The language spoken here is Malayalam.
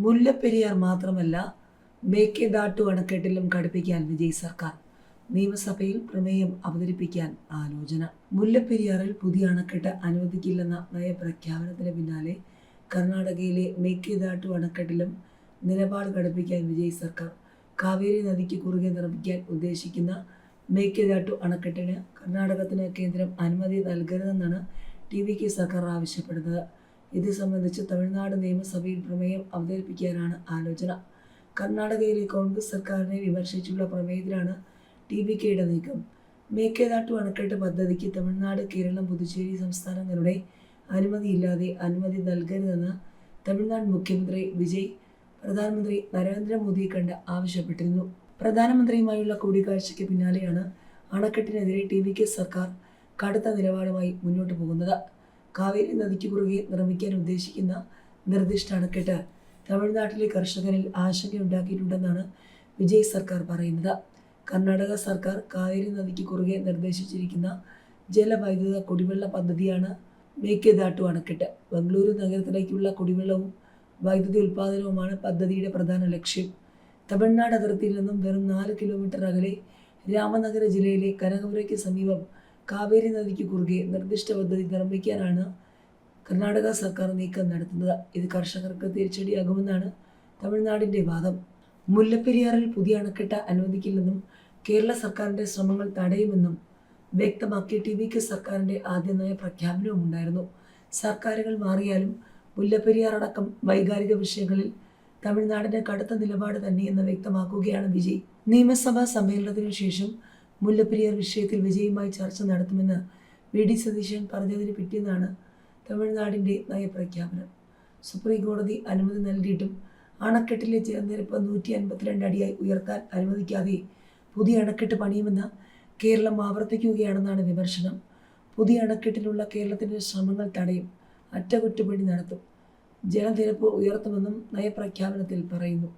മുല്ലപ്പെരിയാർ മാത്രമല്ല മേക്കേദാട്ടു അണക്കെട്ടിലും ഘടിപ്പിക്കാൻ വിജയ് സർക്കാർ. നിയമസഭയിൽ പ്രമേയം അവതരിപ്പിക്കാൻ ആലോചന. മുല്ലപ്പെരിയാറിൽ പുതിയ അണക്കെട്ട് അനുവദിക്കില്ലെന്ന നയപ്രഖ്യാപനത്തിന് പിന്നാലെ കർണാടകയിലെ മേക്കേദാട്ടു അണക്കെട്ടിലും നിലപാട് ഘടിപ്പിക്കാൻ വിജയ് സർക്കാർ. കാവേരി നദിക്ക് കുറുകെ നിർമ്മിക്കാൻ ഉദ്ദേശിക്കുന്ന മേക്കേദാട്ടു അണക്കെട്ടിന് കർണാടകത്തിന് കേന്ദ്രം അനുമതി നൽകരുതെന്നാണ് TVK സർക്കാർ ആവശ്യപ്പെടുന്നത്. ഇത് സംബന്ധിച്ച് തമിഴ്നാട് നിയമസഭയിൽ പ്രമേയം അവതരിപ്പിക്കാനാണ് ആലോചന. കർണാടകയിലെ കോൺഗ്രസ് സർക്കാരിനെ വിമർശിച്ചുള്ള പ്രമേയത്തിലാണ് TVKയുടെ നീക്കം. മേക്കേദാട്ടു അണക്കെട്ട് പദ്ധതിക്ക് തമിഴ്നാട്, കേരളം, പുതുച്ചേരി സംസ്ഥാനങ്ങളുടെ അനുമതിയില്ലാതെ അനുമതി നൽകരുതെന്ന് തമിഴ്നാട് മുഖ്യമന്ത്രി വിജയ് പ്രധാനമന്ത്രി നരേന്ദ്രമോദിയെ കണ്ട് ആവശ്യപ്പെട്ടിരുന്നു. പ്രധാനമന്ത്രിയുമായുള്ള കൂടിക്കാഴ്ചയ്ക്ക് പിന്നാലെയാണ് അണക്കെട്ടിനെതിരെ TVK സർക്കാർ കടുത്ത നിലപാടുമായി മുന്നോട്ട് പോകുന്നത്. കാവേരി നദിക്ക് കുറുകെ നിർമ്മിക്കാൻ ഉദ്ദേശിക്കുന്ന നിർദ്ദിഷ്ട അണക്കെട്ട് തമിഴ്നാട്ടിലെ കർഷകരിൽ ആശങ്കയുണ്ടാക്കിയിട്ടുണ്ടെന്നാണ് വിജയ് സർക്കാർ പറയുന്നത്. കർണാടക സർക്കാർ കാവേരി നദിക്ക് കുറുകെ നിർദ്ദേശിച്ചിരിക്കുന്ന ജലവൈദ്യുത കുടിവെള്ള പദ്ധതിയാണ് മേക്കേദാട്ടു അണക്കെട്ട്. ബംഗളൂരു നഗരത്തിലേക്കുള്ള കുടിവെള്ളവും വൈദ്യുതി ഉൽപ്പാദനവുമാണ് പദ്ധതിയുടെ പ്രധാന ലക്ഷ്യം. തമിഴ്നാട് അതിർത്തിയിൽ നിന്നും വെറും 4 കിലോമീറ്റർ അകലെ രാമനഗര ജില്ലയിലെ കനകപുരയ്ക്ക് സമീപം കാവേരി നദിക്ക് കുറുകെ നിർദ്ദിഷ്ട പദ്ധതി നിർമ്മിക്കാനാണ് കർണാടക സർക്കാർ നീക്കം നടത്തുന്നത്. ഇത് കർഷകർക്ക് തിരിച്ചടിയാകുമെന്നാണ് തമിഴ്നാടിൻ്റെ വാദം. മുല്ലപ്പെരിയാറിൽ പുതിയ അണക്കെട്ട് അനുവദിക്കില്ലെന്നും കേരള സർക്കാരിൻ്റെ ശ്രമങ്ങൾ തടയുമെന്നും വ്യക്തമാക്കി TVK സർക്കാരിൻ്റെ ആദ്യ നയ പ്രഖ്യാപനവും ഉണ്ടായിരുന്നു. സർക്കാരുകൾ മാറിയാലും മുല്ലപ്പെരിയാർ അടക്കം വൈകാരിക വിഷയങ്ങളിൽ തമിഴ്നാടിന് കടുത്ത നിലപാട് തന്നെയെന്ന് വ്യക്തമാക്കുകയാണ് വിജയ്. നിയമസഭാ സമ്മേളനത്തിനു ശേഷം മുല്ലപ്പെരിയാർ വിഷയത്തിൽ വിജയുമായി ചർച്ച നടത്തുമെന്ന് VD സതീശൻ പറഞ്ഞതിന് പിറ്റേന്നാണ് തമിഴ്നാടിൻ്റെ നയപ്രഖ്യാപനം. സുപ്രീം കോടതി അനുമതി നൽകിയിട്ടും അണക്കെട്ടിലെ ജലനിരപ്പ് 152 അടിയായി ഉയർത്താൻ അനുവദിക്കാതെ പുതിയ അണക്കെട്ട് പണിയുമെന്ന് കേരളം ആവർത്തിക്കുകയാണെന്നാണ് വിമർശനം. പുതിയ അണക്കെട്ടിനുള്ള കേരളത്തിൻ്റെ ശ്രമങ്ങൾ തടയും, അറ്റകുറ്റപ്പണി നടത്തും, ജലനിരപ്പ് ഉയർത്തുമെന്നും നയപ്രഖ്യാപനത്തിൽ പറയുന്നു.